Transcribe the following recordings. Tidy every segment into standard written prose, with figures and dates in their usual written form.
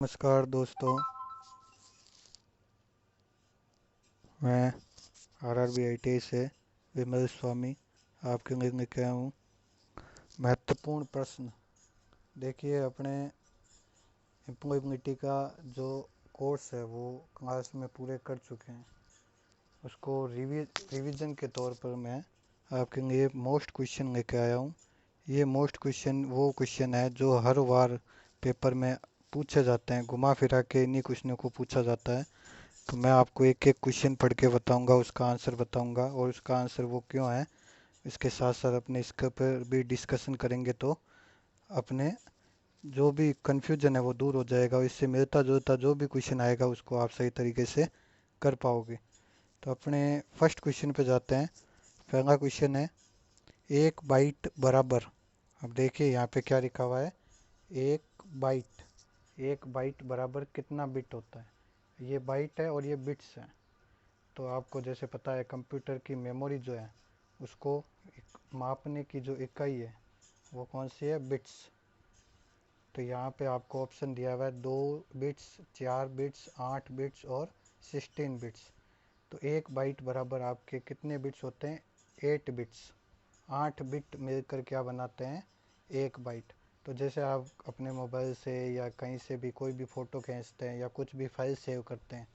नमस्कार दोस्तों। मैं आरआरबी आईटीआई से विमल स्वामी आपके लिए लेके आया हूँ महत्वपूर्ण प्रश्न। देखिए, अपने एम्प्लॉयबिलिटी का जो कोर्स है वो क्लास में पूरे कर चुके हैं। उसको रिवीजन के तौर पर मैं आपके लिए मोस्ट क्वेश्चन लेके आया हूँ। ये मोस्ट क्वेश्चन वो क्वेश्चन है जो हर बार पेपर में पूछे जाते हैं, घुमा फिरा के इन्हीं क्वेश्चनों को पूछा जाता है। तो मैं आपको एक एक क्वेश्चन पढ़ के बताऊंगा, उसका आंसर बताऊंगा और उसका आंसर वो क्यों है। इसके साथ साथ अपने इसके पर भी डिस्कशन करेंगे तो अपने जो भी कन्फ्यूजन है वो दूर हो जाएगा और इससे मिलता जुलता जो भी क्वेश्चन आएगा उसको आप सही तरीके से कर पाओगे। तो अपने फर्स्ट क्वेश्चन पे जाते हैं। पहला क्वेश्चन है, एक बाइट बराबर। अब देखिए यहाँ पे क्या लिखा हुआ है, एक बाइट। एक बाइट बराबर कितना बिट होता है। ये बाइट है और ये बिट्स है। तो आपको जैसे पता है कंप्यूटर की मेमोरी जो है उसको मापने की जो इकाई है वो कौन सी है, बिट्स। तो यहाँ पे आपको ऑप्शन दिया हुआ है 2 बिट्स, 4 बिट्स, 8 बिट्स और 16 बिट्स। तो एक बाइट बराबर आपके कितने बिट्स होते हैं, 8 बिट्स। 8 बिट मिलकर क्या बनाते हैं, एक बाइट। तो जैसे आप अपने मोबाइल से या कहीं से भी कोई भी फ़ोटो खींचते हैं या कुछ भी फाइल सेव करते हैं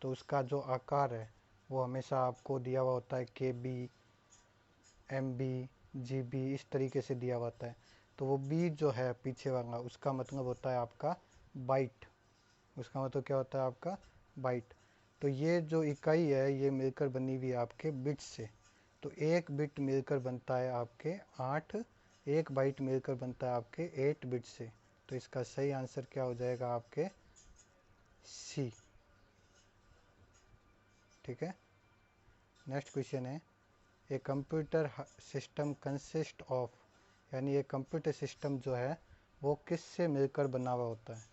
तो उसका जो आकार है वो हमेशा आपको दिया हुआ होता है, K B, M B, G B, इस तरीके से दिया हुआ होता है। तो वो बी जो है पीछे वाला उसका मतलब होता है आपका बाइट। उसका मतलब क्या होता है आपका, बाइट। तो ये जो इकाई है ये मिलकर बनी हुई है आपके बिट से। तो एक बिट मिलकर बनता है आपके 8, एक बाइट मिलकर बनता है आपके 8 बिट से। तो इसका सही आंसर क्या हो जाएगा आपके, सी। ठीक है। नेक्स्ट क्वेश्चन है, a computer system consist of, यानी ये कंप्यूटर सिस्टम जो है वो किससे मिलकर बना हुआ होता है।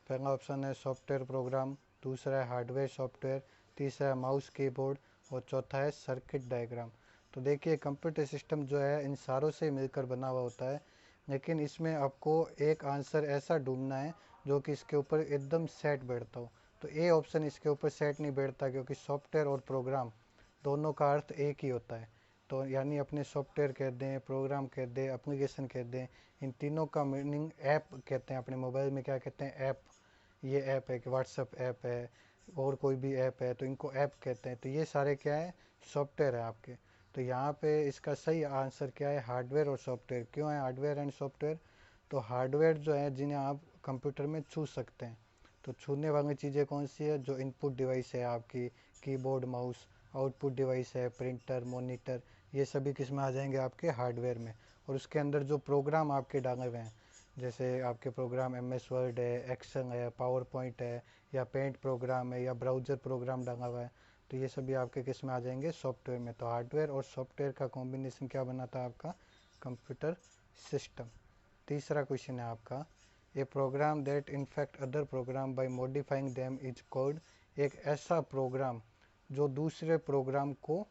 पहला ऑप्शन है सॉफ्टवेयर प्रोग्राम, दूसरा है हार्डवेयर सॉफ्टवेयर, तीसरा है माउस कीबोर्ड और चौथा है सर्किट डायग्राम। तो देखिए कंप्यूटर सिस्टम जो है इन सारों से मिलकर बना हुआ होता है, लेकिन इसमें आपको एक आंसर ऐसा ढूंढना है जो कि इसके ऊपर एकदम सेट बैठता हो। तो ए ऑप्शन इसके ऊपर सेट नहीं बैठता क्योंकि सॉफ्टवेयर और प्रोग्राम दोनों का अर्थ एक ही होता है। तो यानी अपने सॉफ्टवेयर कह दें, प्रोग्राम कह दें, एप्लीकेशन कह दें, इन तीनों का मीनिंग ऐप कहते हैं। अपने मोबाइल में क्या कहते हैं, ऐप। ये ऐप है कि व्हाट्सअप ऐप है और कोई भी ऐप है तो इनको ऐप कहते हैं। तो ये सारे क्या है, सॉफ्टवेयर है आपके। तो यहाँ पे इसका सही आंसर क्या है, हार्डवेयर और सॉफ्टवेयर। क्यों है हार्डवेयर एंड सॉफ्टवेयर, तो हार्डवेयर जो है जिन्हें आप कंप्यूटर में छू सकते हैं। तो छूने वाली चीज़ें कौन सी है, जो इनपुट डिवाइस है आपकी, कीबोर्ड माउस। आउटपुट डिवाइस है प्रिंटर मॉनिटर, ये सभी किस में आ जाएंगे आपके, हार्डवेयर में। और उसके अंदर जो प्रोग्राम आपके डाले हुए हैं, जैसे आपके प्रोग्राम एम एस वर्ड है, एक्सेल है, पावर पॉइंट है, या पेंट प्रोग्राम है, या ब्राउज़र प्रोग्राम डाला हुआ है, तो ये सभी आपके किस में आ जाएंगे, सॉफ्टवेयर में। तो हार्डवेयर और सॉफ्टवेयर का कॉम्बिनेशन क्या बनाता है आपका, कंप्यूटर सिस्टम। तीसरा क्वेश्चन है आपका, a program that infect other program by modifying them is called. एक ऐसा प्रोग्राम जो दूसरे प्रोग्राम को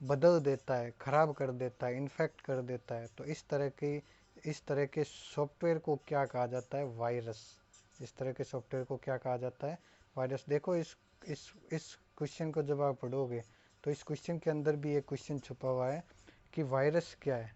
बदल देता है, ख़राब कर देता है, इन्फेक्ट कर देता है, तो इस तरह के सॉफ्टवेयर को क्या कहा जाता है, वायरस। इस तरह के सॉफ्टवेयर को क्या कहा जाता है, वायरस। देखो इस क्वेश्चन को जब आप पढ़ोगे तो इस क्वेश्चन के अंदर भी एक क्वेश्चन छुपा हुआ है कि वायरस क्या है।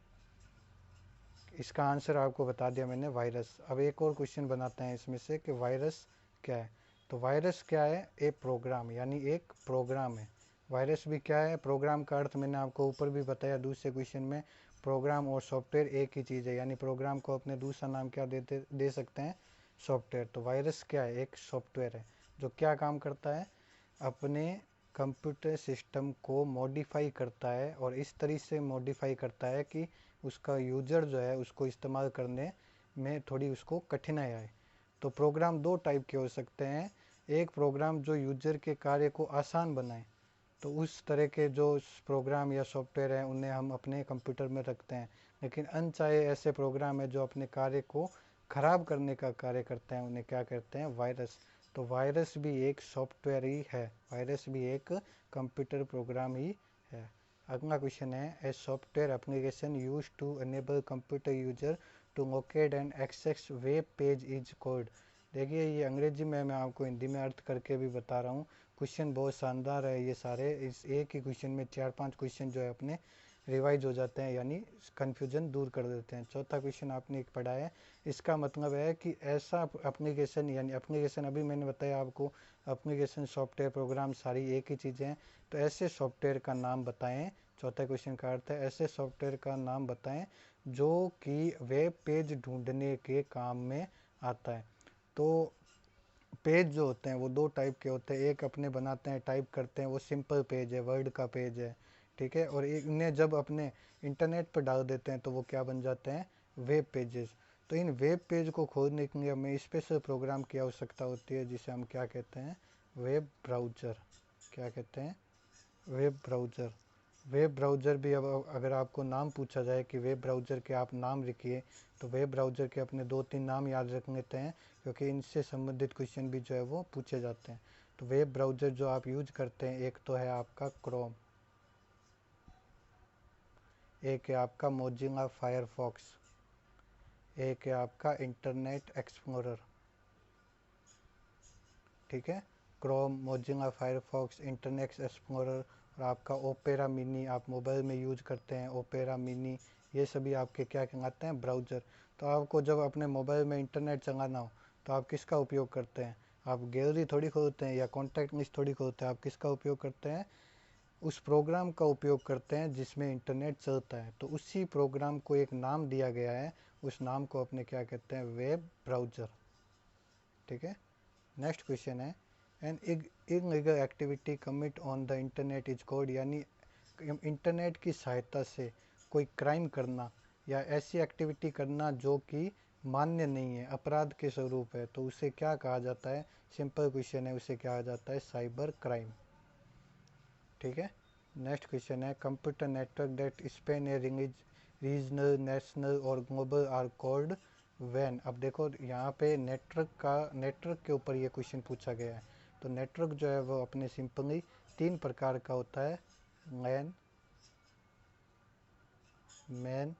इसका आंसर आपको बता दिया मैंने, वायरस। अब एक और क्वेश्चन बनाते हैं इसमें से कि वायरस क्या है। तो वायरस क्या है, ए प्रोग्राम, यानी एक प्रोग्राम है। वायरस भी क्या है, प्रोग्राम का अर्थ मैंने आपको ऊपर भी बताया दूसरे क्वेश्चन में। प्रोग्राम और सॉफ्टवेयर एक ही चीज़ है, यानी प्रोग्राम को अपने दूसरा नाम क्या दे सकते हैं, सॉफ्टवेयर। तो वायरस क्या है, एक सॉफ्टवेयर है जो क्या काम करता है, अपने कंप्यूटर सिस्टम को मॉडिफाई करता है और इस तरह से मॉडिफाई करता है कि उसका यूज़र जो है उसको इस्तेमाल करने में थोड़ी उसको कठिनाई आए। तो प्रोग्राम दो टाइप के हो सकते हैं, एक प्रोग्राम जो यूज़र के कार्य को आसान बनाए, तो उस तरह के जो प्रोग्राम या सॉफ्टवेयर हैं उन्हें हम अपने कंप्यूटर में रखते हैं। लेकिन अनचाहे ऐसे प्रोग्राम है जो अपने कार्य को ख़राब करने का कार्य करते हैं, उन्हें क्या कहते हैं, वायरस। तो वायरस भी एक सॉफ्टवेयर ही है, वायरस भी एक कंप्यूटर प्रोग्राम ही है। अगला क्वेश्चन है, a software application used to enable computer user to locate and access web page is called. देखिए ये अंग्रेजी में मैं आपको हिंदी में अर्थ करके भी बता रहा हूँ। क्वेश्चन बहुत शानदार है ये सारे, इस एक ही क्वेश्चन में 4-5 क्वेश्चन जो है अपने रिवाइज हो जाते हैं, यानी कन्फ्यूजन दूर कर देते हैं। चौथा क्वेश्चन आपने एक पढ़ा है, इसका मतलब है कि ऐसा एप्लीकेशन, यानी एप्लीकेशन अभी मैंने बताया आपको, एप्लीकेशन सॉफ्टवेयर प्रोग्राम सारी एक ही चीज़ें हैं, तो ऐसे सॉफ्टवेयर का नाम बताएं। चौथा क्वेश्चन का अर्थ है ऐसे सॉफ्टवेयर का नाम बताएं जो कि वेब पेज ढूंढने के काम में आता है। तो पेज जो होते हैं वो दो टाइप के होते हैं, एक अपने बनाते हैं टाइप करते हैं, वो सिंपल पेज है, वर्ड का पेज है, ठीक है, और एक इन्हें जब अपने इंटरनेट पर डाल देते हैं तो वो क्या बन जाते हैं, वेब पेजेस। तो इन वेब पेज को खोलने के लिए हमें स्पेशल प्रोग्राम की आवश्यकता होती है जिसे हम क्या कहते हैं, वेब ब्राउज़र। क्या कहते हैं, वेब ब्राउज़र। वेब ब्राउज़र भी, अब अगर आपको नाम पूछा जाए कि वेब ब्राउज़र के आप नाम लिखिए, तो वेब ब्राउज़र के अपने 2-3 नाम याद रख लेते हैं, क्योंकि इनसे संबंधित क्वेश्चन भी जो है वो पूछे जाते हैं। तो वेब ब्राउज़र जो आप यूज करते हैं, एक तो है आपका क्रोम, एक है आपका मोजिला फायरफॉक्स, एक है आपका इंटरनेट एक्सप्लोरर, ठीक है। Chrome, Mozilla Firefox, internet explorer, और आपका ओपेरा मिनी, आप मोबाइल में यूज करते हैं ओपेरा मिनी, ये सभी आपके क्या कहलाते हैं, ब्राउज़र। तो आपको जब अपने मोबाइल में इंटरनेट चलाना हो तो आप किसका उपयोग करते हैं, आप गैलरी थोड़ी खोलते हैं या कॉन्टैक्ट लिस्ट थोड़ी खोलते हैं, आप किसका उपयोग करते हैं, उस प्रोग्राम का उपयोग करते हैं जिसमें इंटरनेट चलता है। तो उसी प्रोग्राम को एक नाम दिया गया है, उस नाम को अपने क्या कहते हैं, वेब ब्राउज़र, ठीक है। नेक्स्ट क्वेश्चन है, an illegal activity commit on the internet is called, यानी इंटरनेट की सहायता से कोई क्राइम करना या ऐसी एक्टिविटी करना जो कि मान्य नहीं है, अपराध के स्वरूप है, तो उसे क्या कहा जाता है, सिंपल क्वेश्चन है, उसे कहा जाता है साइबर क्राइम, ठीक है। नेक्स्ट क्वेश्चन है, computer network that Spain A regional, national और ग्लोबल आर कॉल्ड वैन। अब देखो यहाँ पे नेटवर्क के ऊपर ये क्वेश्चन पूछा गया है। तो नेटवर्क जो है वो अपने सिंपली 3 प्रकार का होता है, लैन, मैन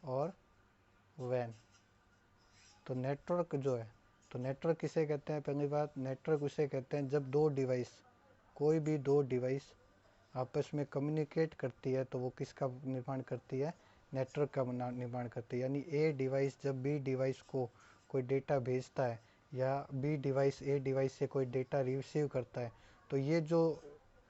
और वैन। तो नेटवर्क जो है, तो नेटवर्क किसे कहते हैं, पहली बात नेटवर्क उसे कहते हैं जब दो डिवाइस, कोई भी दो डिवाइस आपस में कम्युनिकेट करती है, तो वो किसका निर्माण करती है, नेटवर्क का निर्माण करती है। यानी ए डिवाइस जब बी डिवाइस को कोई डेटा भेजता है, या बी डिवाइस ए डिवाइस से कोई डेटा रिसीव करता है, तो ये जो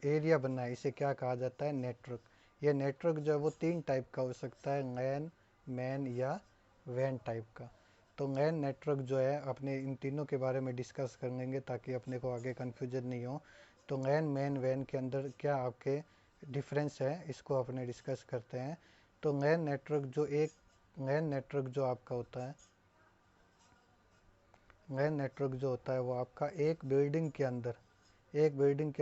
एरिया बना है इसे क्या कहा जाता है, नेटवर्क। ये नेटवर्क जो है वो 3 टाइप का हो सकता है, लैन, मैन या वैन टाइप का। तो लैन नेटवर्क जो है, अपने इन तीनों के बारे में डिस्कस कर लेंगे ताकि अपने को आगे कन्फ्यूजन नहीं हो। तो लैन, मैन, वैन के अंदर क्या आपके डिफरेंस है, इसको अपने डिस्कस करते हैं। तो लैन नेटवर्क जो आपका होता है, लैन नेटवर्क जो होता है वो आपका एक बिल्डिंग के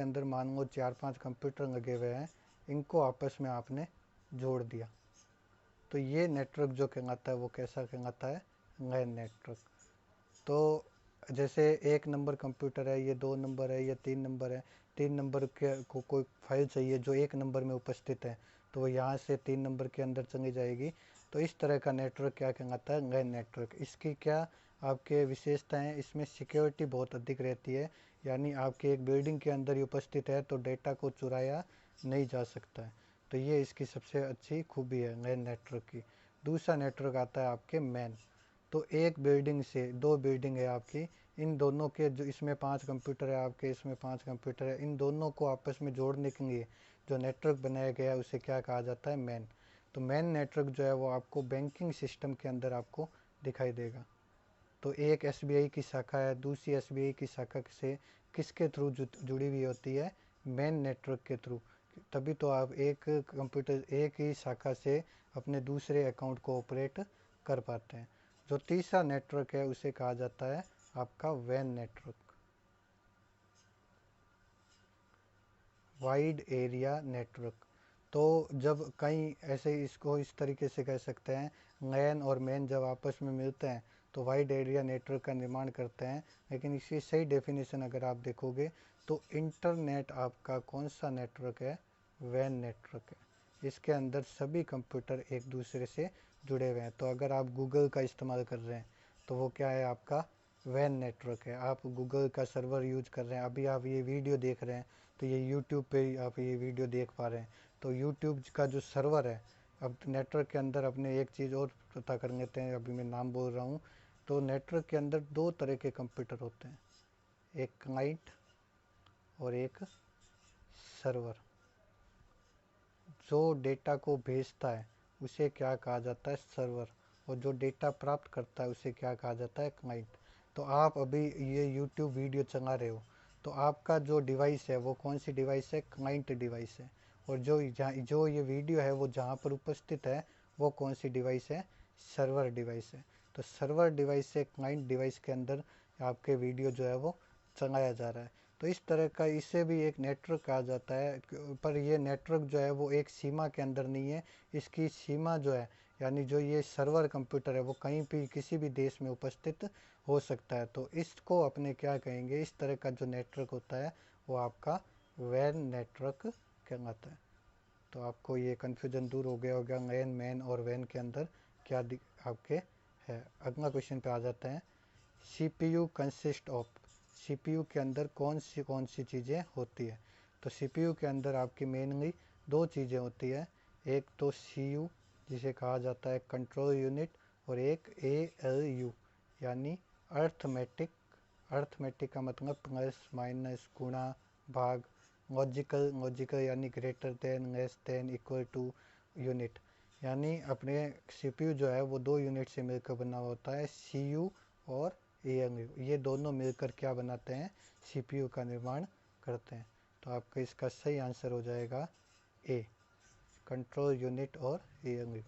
अंदर मान लो 4-5 कंप्यूटर लगे हुए हैं, इनको आपस में आपने जोड़ दिया, तो ये नेटवर्क जो कहलाता है वो कैसा कहलाता है, लैन नेटवर्क। तो जैसे 1 नंबर कंप्यूटर है, ये 2 नंबर है, ये 3 नंबर है, 3 नंबर के को कोई फाइल चाहिए जो 1 नंबर में उपस्थित है, तो वो यहाँ से 3 नंबर के अंदर चली जाएगी। तो इस तरह का नेटवर्क क्या कहलाता है, लैन नेटवर्क। इसकी क्या आपके विशेषताएं, इसमें सिक्योरिटी बहुत अधिक रहती है, यानी आपके एक बिल्डिंग के अंदर ही उपस्थित है तो डेटा को चुराया नहीं जा सकता है। तो ये इसकी सबसे अच्छी खूबी है लैन नेटवर्क की। दूसरा नेटवर्क आता है आपके मैन। तो एक बिल्डिंग से, 2 बिल्डिंग है आपकी, इन दोनों के जो, इसमें 5 कंप्यूटर है आपके, इसमें 5 कंप्यूटर है, इन दोनों को आपस में जोड़ने के लिए जो नेटवर्क बनाया गया है उसे क्या कहा जाता है, मैन। तो मैन नेटवर्क जो है वो आपको बैंकिंग सिस्टम के अंदर आपको दिखाई देगा। तो एक एसबीआई की शाखा है, दूसरी एसबीआई की शाखा से किसके थ्रू जुड़ी हुई होती है, मेन नेटवर्क के थ्रू। तभी तो आप एक ही शाखा से अपने दूसरे अकाउंट को ऑपरेट कर पाते हैं। जो तीसरा नेटवर्क है उसे कहा जाता है आपका वैन नेटवर्क, वाइड एरिया नेटवर्क। तो जब कई ऐसे, इसको इस तरीके से कह सकते हैं, लैन और मैन जब आपस में मिलते हैं तो वाइड एरिया नेटवर्क का निर्माण करते हैं। लेकिन इसकी सही डेफिनेशन अगर आप देखोगे तो इंटरनेट आपका कौन सा नेटवर्क है, वैन नेटवर्क है। इसके अंदर सभी कंप्यूटर एक दूसरे से जुड़े हुए हैं। तो अगर आप गूगल का इस्तेमाल कर रहे हैं तो वो क्या है आपका वैन नेटवर्क है। आप गूगल का सर्वर यूज कर रहे हैं, अभी आप ये वीडियो देख रहे हैं तो ये यूट्यूब पे आप ये वीडियो देख पा रहे हैं, तो यूट्यूब का जो सर्वर है, अब नेटवर्क के अंदर अपने एक चीज़ और पता कर लेते हैं, अभी मैं नाम बोल रहा हूँ। तो नेटवर्क के अंदर दो तरह के कंप्यूटर होते हैं, एक क्लाइंट और एक सर्वर। जो डेटा को भेजता है उसे क्या कहा जाता है, सर्वर, और जो डेटा प्राप्त करता है उसे क्या कहा जाता है, क्लाइंट। तो आप अभी ये यूट्यूब वीडियो चला रहे हो, तो आपका जो डिवाइस है वो कौन सी डिवाइस है, क्लाइंट डिवाइस है। और जो ये वीडियो है वो जहाँ पर उपस्थित है वो कौन सी डिवाइस है, सर्वर डिवाइस है। तो सर्वर डिवाइस से क्लाइंट डिवाइस के अंदर आपके वीडियो जो है वो चलाया जा रहा है। तो इस तरह का इसे भी एक नेटवर्क कहा जाता है, पर ये नेटवर्क जो है वो एक सीमा के अंदर नहीं है। इसकी सीमा जो है, यानी जो ये सर्वर कंप्यूटर है वो कहीं भी किसी भी देश में उपस्थित हो सकता है। तो इसको अपने क्या कहेंगे, इस तरह का जो नेटवर्क होता है वो आपका वैन नेटवर्क कहलाता है। तो आपको ये कन्फ्यूजन दूर हो गया होगा वैन, मैन और वैन के अंदर क्या आपके है। अगला क्वेश्चन पे आ जाते हैं। CPU कंसिस्ट ऑफ, CPU के अंदर कौन सी चीज़ें होती है। तो CPU के अंदर आपकी मेनली दो चीज़ें होती है, एक तो CU जिसे कहा जाता है कंट्रोल यूनिट, और एक ALU यानी अर्थमेटिक। अर्थमेटिक का मतलब प्लस माइनस गुणा भाग, लॉजिकल यानी greater than less than equal to unit. यानी अपने CPU जो है वो दो यूनिट से मिलकर बना होता है, CU और ALU। ये दोनों मिलकर क्या बनाते हैं, CPU का निर्माण करते हैं। तो आपका इसका सही आंसर हो जाएगा ए, कंट्रोल यूनिट और ALU।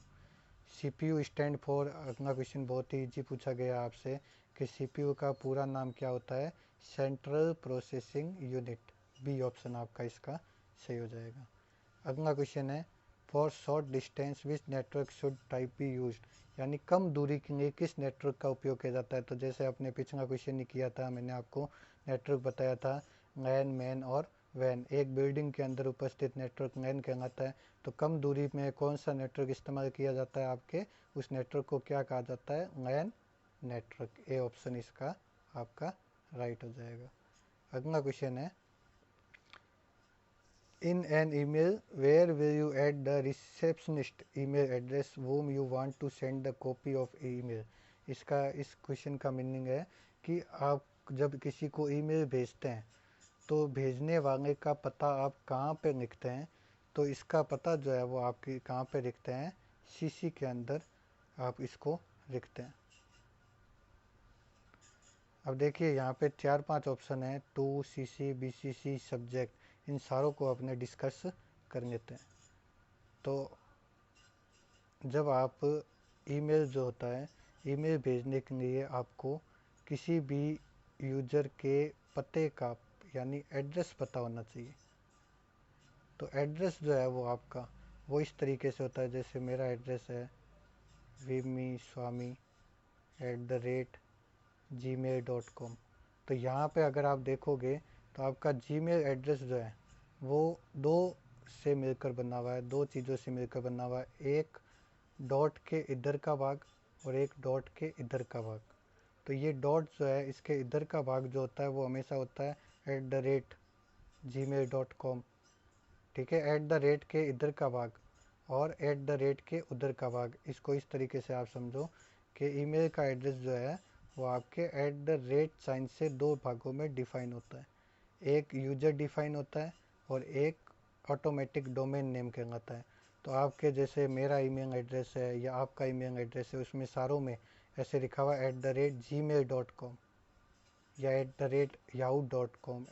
CPU स्टैंड फॉर, अगला क्वेश्चन बहुत ही इजी पूछा गया आपसे कि CPU का पूरा नाम क्या होता है, central processing unit. B option आपका इसका सही हो जाएगा। अगला क्वेश्चन है, for short distance which network should type be use, यानी कम दूरी के लिए किस नेटवर्क का उपयोग किया जाता है। तो जैसे आपने पिछला क्वेश्चन ही किया था, मैंने आपको नेटवर्क बताया था लैन, मैन और वैन। एक बिल्डिंग के अंदर उपस्थित नेटवर्क लैन कहलाता है। तो कम दूरी में कौन सा नेटवर्क इस्तेमाल किया जाता है आपके, उस नेटवर्क को क्या कहा जाता है, लैन नेटवर्क। ए ऑप्शन इसका आपका राइट हो जाएगा। अगला क्वेश्चन है, in an email where will you add the receptionist email address whom you want to send the copy of email। इसका, इस क्वेश्चन का मीनिंग है कि आप जब किसी को ईमेल भेजते हैं तो भेजने वाले का पता आप कहाँ पे लिखते हैं। तो इसका पता जो है वो आपकी कहाँ पे लिखते हैं, CC के अंदर आप इसको लिखते हैं। अब देखिए यहाँ पे 4-5 ऑप्शन है, टू CC, BCC, सब्जेक्ट, इन सारों को अपने डिस्कस कर लेते हैं। तो जब आप ईमेल जो होता है, ईमेल भेजने के लिए आपको किसी भी यूज़र के पते का यानी एड्रेस पता होना चाहिए। तो एड्रेस जो है वो आपका वो इस तरीके से होता है, जैसे मेरा एड्रेस है vimmiswamy@gmail.com। तो यहाँ पे अगर आप देखोगे तो आपका जीमेल एड्रेस जो है वो दो से मिलकर बना हुआ है, दो चीज़ों से मिलकर बना हुआ है, एक डॉट के इधर का भाग और एक डॉट के इधर का भाग। तो ये डॉट जो है इसके इधर का भाग जो होता है वो हमेशा होता है @gmail.com, ठीक है, @ के इधर का भाग और @ के उधर का भाग। इसको इस तरीके से आप समझो कि ईमेल का एड्रेस जो है वो आपके साइन से दो भागों में डिफाइन होता है, एक यूजर डिफाइन होता है और एक ऑटोमेटिक डोमेन नेम कहलाता है। तो आपके जैसे मेरा ईमेल एड्रेस है या आपका ईमेल एड्रेस है, उसमें सारों में ऐसे लिखा हुआ @gmail.com या @yahoo.com,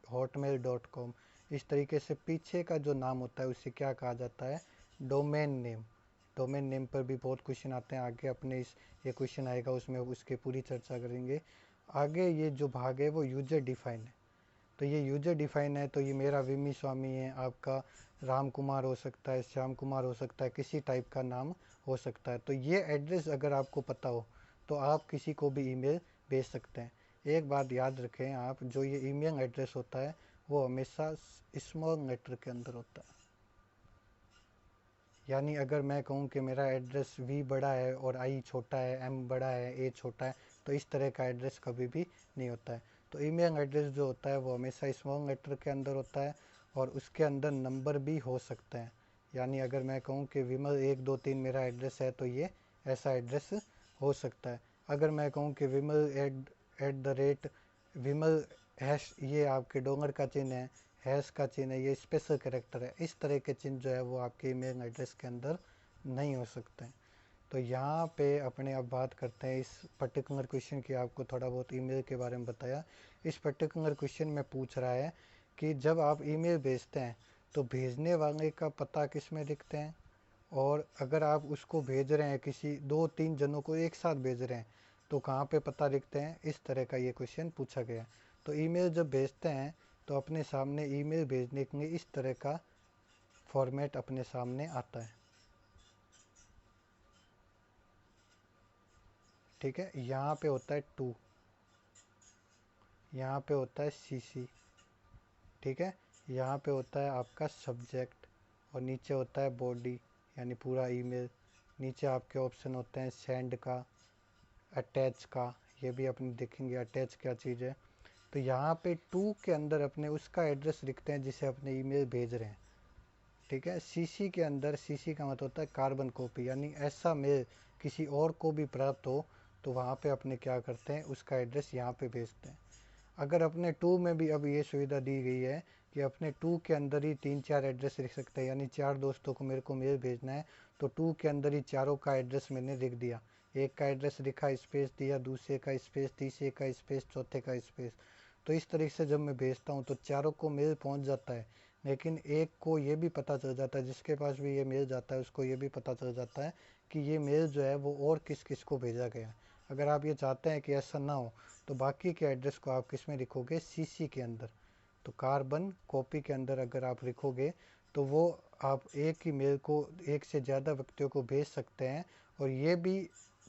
@hotmail.com। इस तरीके से पीछे का जो नाम होता है उसे क्या कहा जाता है, डोमेन नेम। डोमेन नेम पर भी बहुत क्वेश्चन आते हैं, आगे अपने इस ये क्वेश्चन आएगा उसमें उसके पूरी चर्चा करेंगे। आगे ये जो भाग है वो यूजर डिफाइन है। तो ये यूजर डिफाइन है, तो ये मेरा विमी स्वामी है, आपका राम कुमार हो सकता है, श्याम कुमार हो सकता है, किसी टाइप का नाम हो सकता है। तो ये एड्रेस अगर आपको पता हो तो आप किसी को भी ईमेल भेज सकते हैं। एक बात याद रखें आप, जो ये ईमेल एड्रेस होता है वो हमेशा स्मॉल लेटर के अंदर होता है। यानी अगर मैं कहूँ कि मेरा एड्रेस वी बड़ा है और आई छोटा है, एम बड़ा है, ए छोटा है, तो इस तरह का एड्रेस कभी भी नहीं होता है। तो ईमेल एड्रेस जो होता है वो हमेशा स्मॉल लेटर के अंदर होता है और उसके अंदर नंबर भी हो सकते हैं। यानी अगर मैं कहूँ कि विमल 123 मेरा एड्रेस है तो ये ऐसा एड्रेस हो सकता है। अगर मैं कहूँ कि Vimal at the rate Vimal hash, ये आपके डोंगर का चिन्ह है, हैश का चिन्ह है, ये स्पेशल कैरेक्टर है, इस तरह के चिन्ह जो है वो आपके ईमेल एड्रेस के अंदर नहीं हो सकते हैं। तो यहाँ पे अपने अब बात करते हैं इस पर्टिकुलर क्वेश्चन की। आपको थोड़ा बहुत ईमेल के बारे में बताया। इस पर्टिकुलर क्वेश्चन में पूछ रहा है कि जब आप ईमेल भेजते हैं तो भेजने वाले का पता किस में लिखते हैं, और अगर आप उसको भेज रहे हैं किसी 2-3 जनों को एक साथ भेज रहे हैं तो कहाँ पे पता लिखते हैं। इस तरह का ये क्वेश्चन पूछा गया है। तो ईमेल जब भेजते हैं तो अपने सामने ईमेल भेजने के लिए इस तरह का फॉर्मेट अपने सामने आता है। ठीक है, यहाँ पे होता है टू, यहाँ पे होता है सीसी। ठीक है, यहाँ पे होता है आपका सब्जेक्ट और नीचे होता है बॉडी यानी पूरा ईमेल। नीचे आपके ऑप्शन होते हैं सेंड का, अटैच का, ये भी अपने देखेंगे अटैच क्या चीज़ है। तो यहाँ पे टू के अंदर अपने उसका एड्रेस लिखते हैं जिसे अपने ईमेल भेज रहे हैं। ठीक है, सीसी के अंदर, सीसी का मतलब होता है कार्बन कॉपी, यानी ऐसा मेल किसी और को भी प्राप्त हो तो वहाँ पे अपने क्या करते हैं, उसका एड्रेस यहाँ पे भेजते हैं। अगर अपने टू में भी अब ये सुविधा दी गई है कि अपने टू के अंदर ही 3-4 एड्रेस लिख सकते हैं, यानी 4 दोस्तों को मेरे को मेल भेजना है तो टू के अंदर ही चारों का एड्रेस मैंने लिख दिया। एक का एड्रेस लिखा, स्पेस दिया, दूसरे का स्पेस, तीसरे का स्पेस, चौथे का स्पेस। तो इस तरीके से जब मैं भेजता हूँ तो चारों को मेल पहुँच जाता है, लेकिन एक को ये भी पता चल जाता है, जिसके पास भी ये मेल जाता है उसको ये भी पता चल जाता है कि ये मेल जो है वो और किस किस को भेजा गया। अगर आप ये चाहते हैं कि ऐसा ना हो तो बाकी के एड्रेस को आप किस में लिखोगे, सीसी के अंदर। तो कार्बन कॉपी के अंदर अगर आप लिखोगे तो वो आप एक ही मेल को एक से ज़्यादा व्यक्तियों को भेज सकते हैं, और ये भी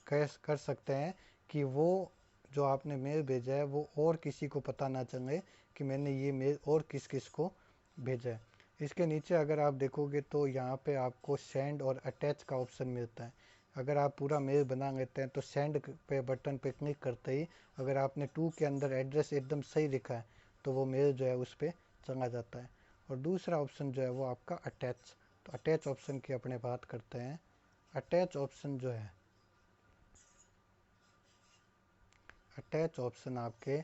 कर सकते हैं कि वो जो आपने मेल भेजा है वो और किसी को पता ना चले कि मैंने ये मेल और किस किस को भेजा है। इसके नीचे अगर आप देखोगे तो यहाँ पे आपको सेंड और अटैच का ऑप्शन मिलता है। अगर आप पूरा मेल बना लेते हैं तो सेंड पे बटन पे क्लिक करते ही अगर आपने टू के अंदर एड्रेस एकदम सही लिखा है तो वो मेल जो है उस पर चला जाता है। और दूसरा ऑप्शन जो है वो आपका अटैच। तो अटैच ऑप्शन की अपने बात करते हैं। अटैच ऑप्शन जो है, अटैच ऑप्शन आपके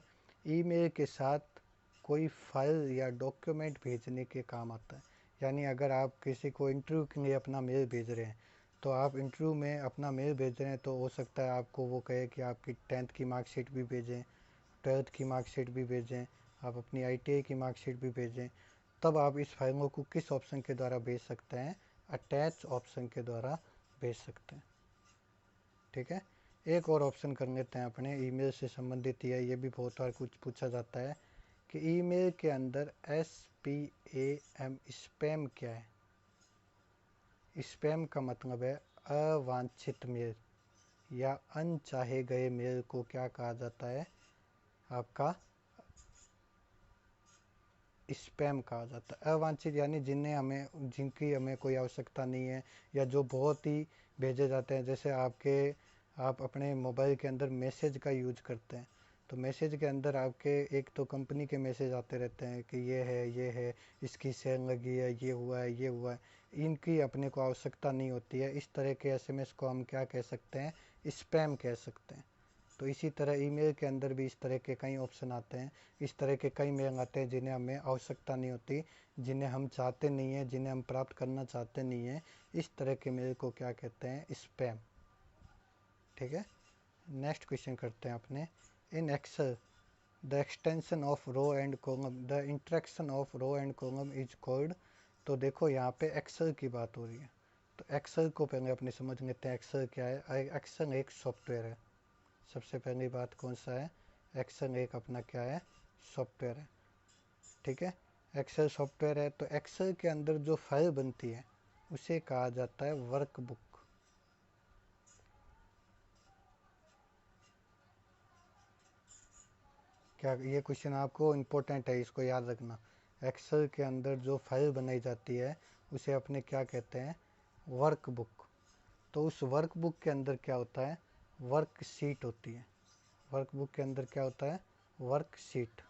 ईमेल के साथ कोई फाइल या डॉक्यूमेंट भेजने के काम आता है। यानी अगर आप किसी को इंटरव्यू के लिए अपना मेल भेज रहे हैं तो आप इंटरव्यू में अपना मेल भेज रहे हैं तो हो सकता है आपको वो कहे कि आपकी 10th की मार्कशीट भी भेजें, 12th की मार्कशीट भी भेजें, आप अपनी ITI की मार्कशीट भी भेजें। तब आप इस फाइलों को किस ऑप्शन के द्वारा भेज सकते हैं, अटैच ऑप्शन के द्वारा भेज सकते हैं। ठीक है, एक और ऑप्शन कर लेते हैं अपने ईमेल से संबंधित ही है, ये भी बहुत बार कुछ पूछा जाता है कि ईमेल के अंदर SPAM स्पैम क्या है। स्पैम का मतलब है अवांछित मेल या अनचाहे गए मेल को क्या कहा जाता है, आपका स्पैम कहा जाता है। अवांछित यानी जिनकी हमें कोई आवश्यकता नहीं है, या जो बहुत ही भेजे जाते हैं। जैसे आप अपने मोबाइल के अंदर मैसेज का यूज करते हैं तो मैसेज के अंदर आपके एक तो कंपनी के मैसेज आते रहते हैं कि ये है, इसकी सेल लगी है, ये हुआ है, ये हुआ है। इनकी अपने को आवश्यकता नहीं होती है। इस तरह के SMS को हम क्या कह सकते हैं, स्पैम कह सकते हैं। तो इसी तरह ईमेल के अंदर भी इस तरह के कई ऑप्शन आते हैं, इस तरह के कई मेल आते हैं जिन्हें हमें आवश्यकता नहीं होती, जिन्हें हम चाहते नहीं हैं, जिन्हें हम प्राप्त करना चाहते नहीं हैं। इस तरह के मेल को क्या कहते हैं, स्पैम। ठीक है, नेक्स्ट क्वेश्चन करते हैं अपने। In Excel the extension of row and column, the interaction of row and column is called. तो देखो यहाँ पे एक्सेल की बात हो रही है, तो एक्सेल को पहले अपने समझ लेते हैं एक्सेल क्या है। एक्सेल एक सॉफ्टवेयर है। सबसे पहली बात कौन सा है, एक्सेल एक अपना क्या है, सॉफ्टवेयर है। ठीक है, एक्सेल सॉफ्टवेयर है तो एक्सेल के अंदर जो फाइल बनती है उसे कहा जाता है वर्कबुक। क्या ये क्वेश्चन आपको इम्पोर्टेंट है, इसको याद रखना। एक्सेल के अंदर जो फाइल बनाई जाती है उसे अपने क्या कहते हैं, वर्कबुक। तो उस वर्कबुक के अंदर क्या होता है, वर्कशीट होती है। वर्कबुक के अंदर क्या होता है, वर्कशीट,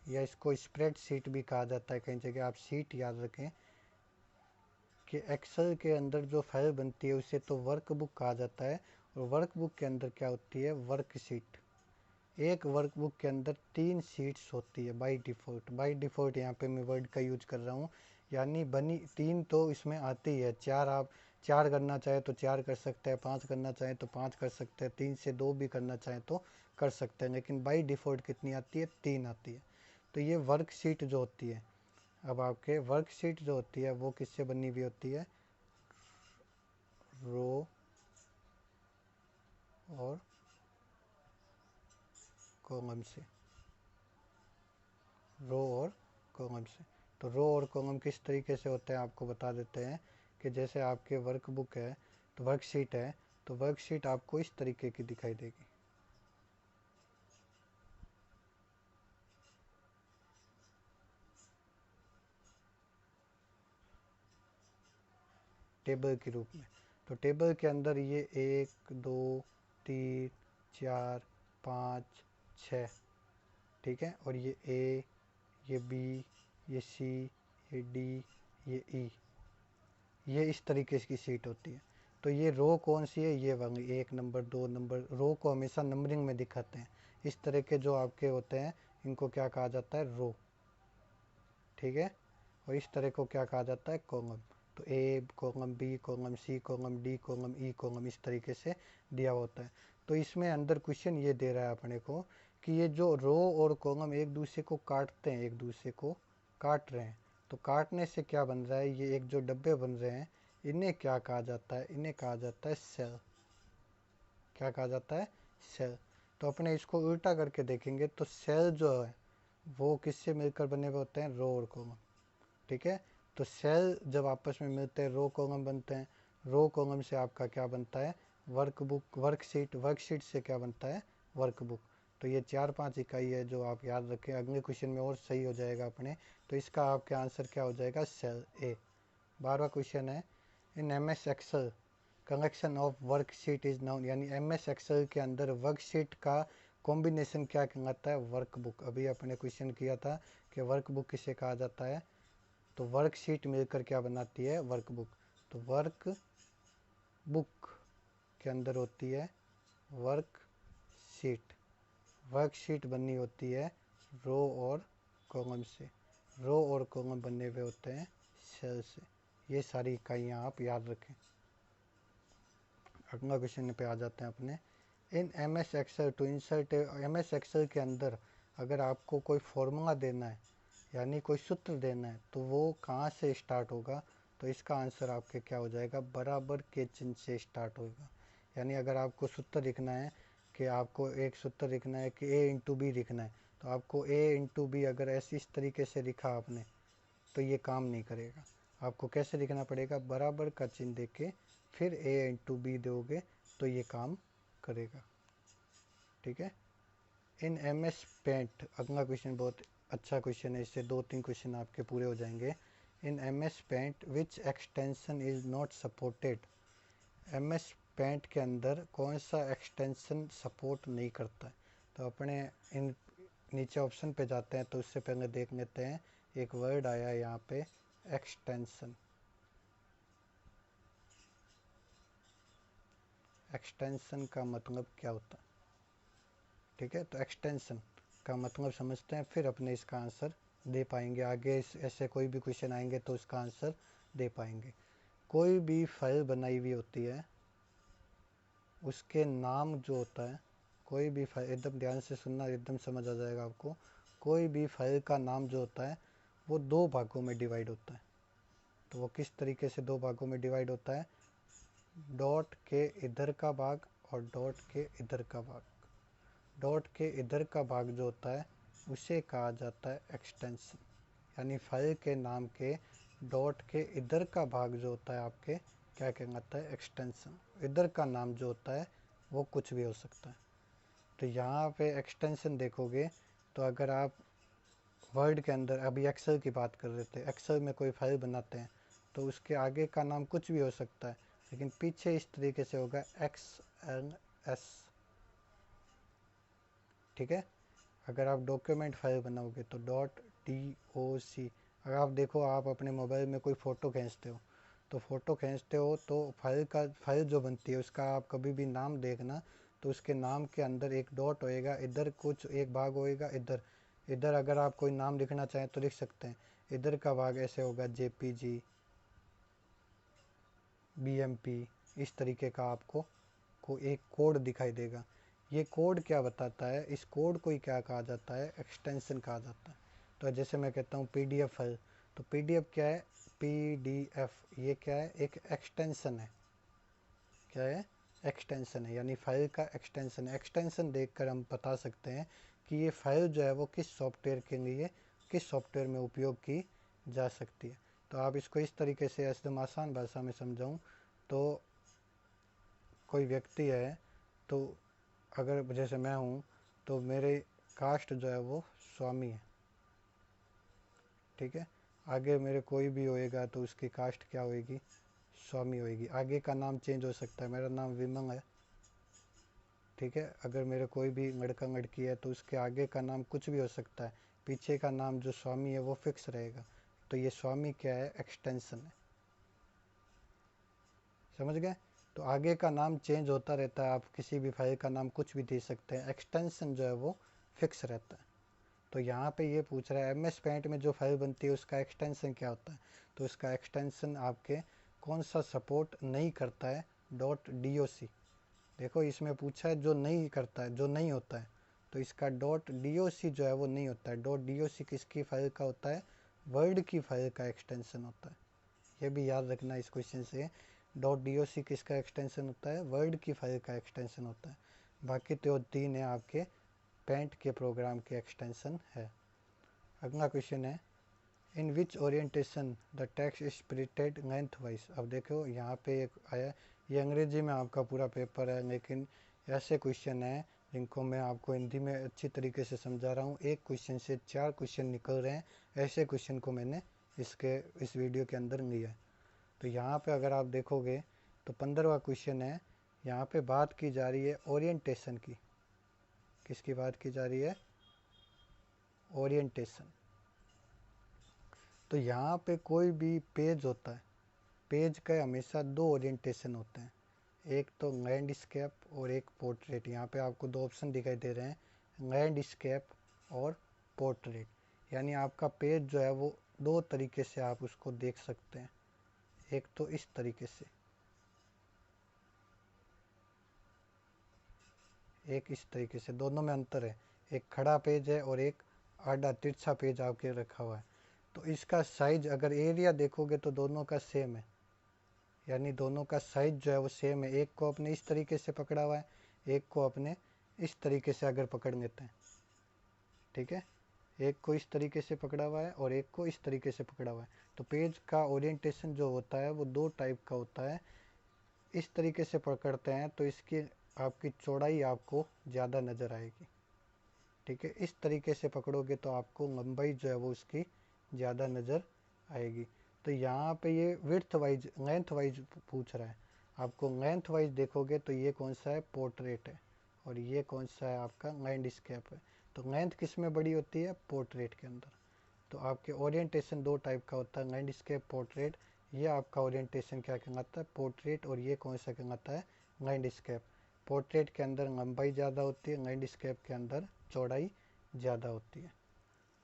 या इसको स्प्रेडशीट भी कहा जाता है कई जगह, आप शीट याद रखें कि एक्सेल के अंदर जो फाइल बनती है उसे तो वर्कबुक कहा जाता है, और वर्कबुक के अंदर क्या होती है, वर्कशीट। एक वर्कबुक के अंदर 3 शीट्स होती है बाय डिफ़ॉल्ट। बाय डिफ़ॉल्ट यहाँ पे मैं वर्ड का यूज कर रहा हूँ, यानी बनी 3 तो इसमें आती है, 4 आप 4 करना चाहे तो 4 कर सकते हैं, 5 करना चाहे तो 5 कर सकते हैं, 3 से 2 भी करना चाहे तो कर सकते हैं, लेकिन बाय डिफ़ॉल्ट कितनी आती है, 3 आती है। तो ये वर्कशीट जो होती है, अब आपके वर्कशीट जो होती है वो किससे बनी हुई होती है, रो और कॉलम से। रो और कॉलम से। तो रो और कॉलम किस तरीके से होते हैं आपको बता देते हैं कि जैसे आपके वर्कबुक है तो वर्कशीट है, तो वर्कशीट आपको इस तरीके की दिखाई देगी। टेबल के रूप में। तो टेबल के अंदर ये 1 2 3 4 5 6, ठीक है, और ये ए, ये बी, ये सी, ये डी, ये ई, ये इस तरीके की सीट होती है। तो ये रो कौन सी है, ये वाली 1 नंबर 2 नंबर, रो को हमेशा नंबरिंग में दिखाते हैं। इस तरह के जो आपके होते हैं इनको क्या कहा जाता है, रो, ठीक है। और इस तरह को क्या कहा जाता है, कॉलम। तो A column, B column, C column, D column, E column, इस तरीके से दिया होता है। तो इसमें अंदर क्वेश्चन ये दे रहा है अपने को कि ये जो रो और कॉलम एक दूसरे को काटते हैं, एक दूसरे को काट रहे हैं, तो काटने से क्या बन रहा है, ये एक जो डब्बे बन रहे हैं इन्हें क्या कहा जाता है, इन्हें कहा जाता है सेल। क्या कहा जाता है, सेल। तो अपने इसको उल्टा करके देखेंगे तो सेल जो है वो किससे मिलकर बने हुए होते हैं, रो और कॉलम, ठीक है। तो सेल जब आपस में मिलते हैं रो कॉलम बनते हैं, रो कॉलम से आपका क्या बनता है, वर्कबुक, वर्कशीट, वर्कशीट से क्या बनता है, वर्कबुक। तो ये 4-5 इकाई है जो आप याद रखें, अगले क्वेश्चन में और सही हो जाएगा अपने। तो इसका आपका आंसर क्या हो जाएगा, सेल ए। 12वां क्वेश्चन है, in M S Excel collection of worksheet is known, यानी एम एस एक्सल के अंदर वर्कशीट का कॉम्बिनेशन क्या कहलाता है, वर्कबुक। अभी अपने क्वेश्चन किया था कि वर्कबुक किसे कहा जाता है, तो वर्कशीट मिलकर क्या बनाती है, वर्कबुक। तो वर्क बुक के अंदर होती है वर्कशीट। वर्कशीट बननी होती है रो और कॉलम से, रो और कॉलम बनने हुए होते हैं सेल से। ये सारी इकाइयाँ आप याद रखें। अगला क्वेश्चन पे आ जाते हैं अपने। In M S Excel to insert, M S Excel के अंदर अगर आपको कोई फॉर्मूला देना है यानी कोई सूत्र देना है तो वो कहाँ से स्टार्ट होगा, तो इसका आंसर आपके क्या हो जाएगा, बराबर के चिन्ह से स्टार्ट होगा। यानी अगर आपको सूत्र लिखना है कि आपको एक सूत्र लिखना है कि ए इंटू बी लिखना है, तो आपको ए इंटू बी अगर ऐसी इस तरीके से लिखा आपने तो ये काम नहीं करेगा। आपको कैसे लिखना पड़ेगा, बराबर का चिन्ह दे के फिर ए इंटू बी दोगे तो ये काम करेगा, ठीक है। इन एम एस पेंट, अगला क्वेश्चन बहुत अच्छा क्वेश्चन है, इससे 2-3 क्वेश्चन आपके पूरे हो जाएंगे। In M S Paint which extension is not supported, M S Paint के अंदर कौन सा एक्सटेंशन सपोर्ट नहीं करता है। तो अपने इन नीचे ऑप्शन पे जाते हैं तो उससे पहले देख लेते हैं, एक वर्ड आया है यहाँ पे, एक्सटेंशन। एक्सटेंशन का मतलब क्या होता है, ठीक है। तो एक्सटेंशन का मतलब समझते हैं, फिर अपने इसका आंसर दे पाएंगे। आगे ऐसे कोई भी क्वेश्चन आएंगे तो इसका आंसर दे पाएंगे। कोई भी फाइल बनाई हुई होती है उसके नाम जो होता है, कोई भी फाइल, एकदम ध्यान से सुनना, एकदम समझ आ जाएगा आपको। कोई भी फाइल का नाम जो होता है वो 2 भागों में डिवाइड होता है। तो वो किस तरीके से 2 भागों में डिवाइड होता है, डॉट के इधर का भाग और डॉट के इधर का भाग। डॉट के इधर का भाग जो होता है उसे कहा जाता है एक्सटेंशन, यानी फाइल के नाम के डॉट के इधर का भाग जो होता है आपके क्या कहलाता है, एक्सटेंशन। इधर का नाम जो होता है वो कुछ भी हो सकता है। तो यहाँ पे एक्सटेंशन देखोगे तो अगर आप वर्ड के अंदर, अभी एक्सेल की बात कर रहे थे, एक्सेल में कोई फाइल बनाते हैं तो उसके आगे का नाम कुछ भी हो सकता है, लेकिन पीछे इस तरीके से होगा XNS। ठीक है। अगर आप डॉक्यूमेंट फाइल बनाओगे तो .doc। अगर आप देखो, आप अपने मोबाइल में कोई फ़ोटो खींचते हो तो फाइल जो बनती है उसका आप कभी भी नाम देखना, तो उसके नाम के अंदर एक डॉट होएगा, इधर कुछ एक भाग होएगा, इधर इधर अगर आप कोई नाम लिखना चाहें तो लिख सकते हैं। इधर का भाग ऐसे होगा JPG, BMP, इस तरीके का आपको एक कोड दिखाई देगा। ये कोड क्या बताता है, इस कोड को ही क्या कहा जाता है, एक्सटेंशन कहा जाता है। तो जैसे मैं कहता हूँ PDF फाइल, तो PDF क्या है, PDF ये क्या है, एक एक्सटेंशन है। क्या है, एक्सटेंशन है, यानी फाइल का एक्सटेंशन है। एक्सटेंशन देखकर हम बता सकते हैं कि ये फाइल जो है वो किस सॉफ्टवेयर के लिए, किस सॉफ्टवेयर में उपयोग की जा सकती है। तो आप इसको इस तरीके से एकदम आसान भाषा में समझाऊँ तो, कोई व्यक्ति है, तो अगर जैसे मैं हूँ तो मेरे कास्ट जो है वो स्वामी है। ठीक है। आगे मेरे कोई भी होएगा तो उसकी कास्ट क्या होएगी, स्वामी होएगी। आगे का नाम चेंज हो सकता है, मेरा नाम विमंग है। ठीक है। अगर मेरे कोई भी लड़का लड़की है तो उसके आगे का नाम कुछ भी हो सकता है, पीछे का नाम जो स्वामी है वो फिक्स रहेगा। तो ये स्वामी क्या है, एक्सटेंशन है। समझ गए। तो आगे का नाम चेंज होता रहता है, आप किसी भी फाइल का नाम कुछ भी दे सकते हैं, एक्सटेंशन जो है वो फिक्स रहता है। तो यहाँ पे ये पूछ रहा है MS पेंट में जो फाइल बनती है उसका एक्सटेंशन क्या होता है, तो उसका एक्सटेंशन आपके कौन सा सपोर्ट नहीं करता है, .doc। देखो इसमें पूछा है जो नहीं करता है, जो नहीं होता है, तो इसका .doc जो है वो नहीं होता है। .doc किसकी फाइल का होता है, वर्ड की फाइल का एक्सटेंशन होता है। ये भी याद रखना इस क्वेश्चन से। .doc किसका एक्सटेंशन होता है, वर्ड की फाइल का एक्सटेंशन होता है। बाकी तो तीन है आपके पेंट के प्रोग्राम के एक्सटेंशन है। अगला क्वेश्चन है, in which orientation the text is splitted lengthwise. अब देखो यहाँ पे एक आया, ये अंग्रेजी में आपका पूरा पेपर है, लेकिन ऐसे क्वेश्चन है जिनको मैं आपको हिंदी में अच्छी तरीके से समझा रहा हूँ। एक क्वेश्चन से 4 क्वेश्चन निकल रहे हैं, ऐसे क्वेश्चन को मैंने इस वीडियो के अंदर लिया है। तो यहाँ पे अगर आप देखोगे तो 15वां क्वेश्चन है, यहाँ पे बात की जा रही है ओरिएंटेशन की। किसकी बात की जा रही है, ओरिएंटेशन। तो यहाँ पे कोई भी पेज होता है, पेज का हमेशा 2 ओरिएंटेशन होते हैं, एक तो लैंडस्केप और एक पोर्ट्रेट। यहाँ पे आपको 2 ऑप्शन दिखाई दे रहे हैं, लैंडस्केप और पोर्ट्रेट। यानी आपका पेज जो है वो 2 तरीके से आप उसको देख सकते हैं। एक तो इस तरीके से, एक इस तरीके से, दोनों में अंतर है। एक खड़ा पेज है और एक आड़ा तिरछा पेज आपके रखा हुआ है। तो इसका साइज अगर एरिया देखोगे तो दोनों का सेम है, यानी दोनों का साइज जो है वो सेम है। एक को अपने इस तरीके से पकड़ा हुआ है, एक को अपने इस तरीके से अगर पकड़ लेते हैं। ठीक है। एक को इस तरीके से पकड़ा हुआ है और एक को इस तरीके से पकड़ा हुआ है। तो पेज का ओरिएंटेशन जो होता है वो 2 टाइप का होता है। इस तरीके से पकड़ते हैं तो इसकी आपकी चौड़ाई आपको ज़्यादा नज़र आएगी। ठीक है। इस तरीके से पकड़ोगे तो आपको लंबाई जो है वो उसकी ज़्यादा नज़र आएगी। तो यहाँ पे ये विड्थ वाइज, लेंथ वाइज पूछ रहा है। आपको लेंथ वाइज देखोगे तो ये कौन सा है, पोर्ट्रेट है, और ये कौन सा है आपका लैंडस्केप है। तो लेंथ किस में बड़ी होती है, पोर्ट्रेट के अंदर। तो आपके ओरिएंटेशन 2 टाइप का होता है, लैंडस्केप, पोर्ट्रेट। ये आपका ओरिएंटेशन क्या कहलाता है, पोर्ट्रेट, और ये कौन सा कहलाता है, लैंडस्केप। पोर्ट्रेट के अंदर लंबाई ज़्यादा होती है, लैंडस्केप के अंदर चौड़ाई ज़्यादा होती है।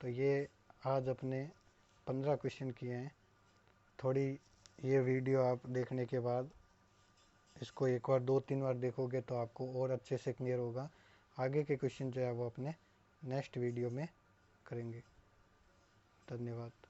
तो ये आज अपने 15 क्वेश्चन किए हैं। थोड़ी ये वीडियो आप देखने के बाद इसको एक बार 2-3 बार देखोगे तो आपको और अच्छे से क्लियर होगा। आगे के क्वेश्चन जो है वो अपने नेक्स्ट वीडियो में करेंगे। धन्यवाद।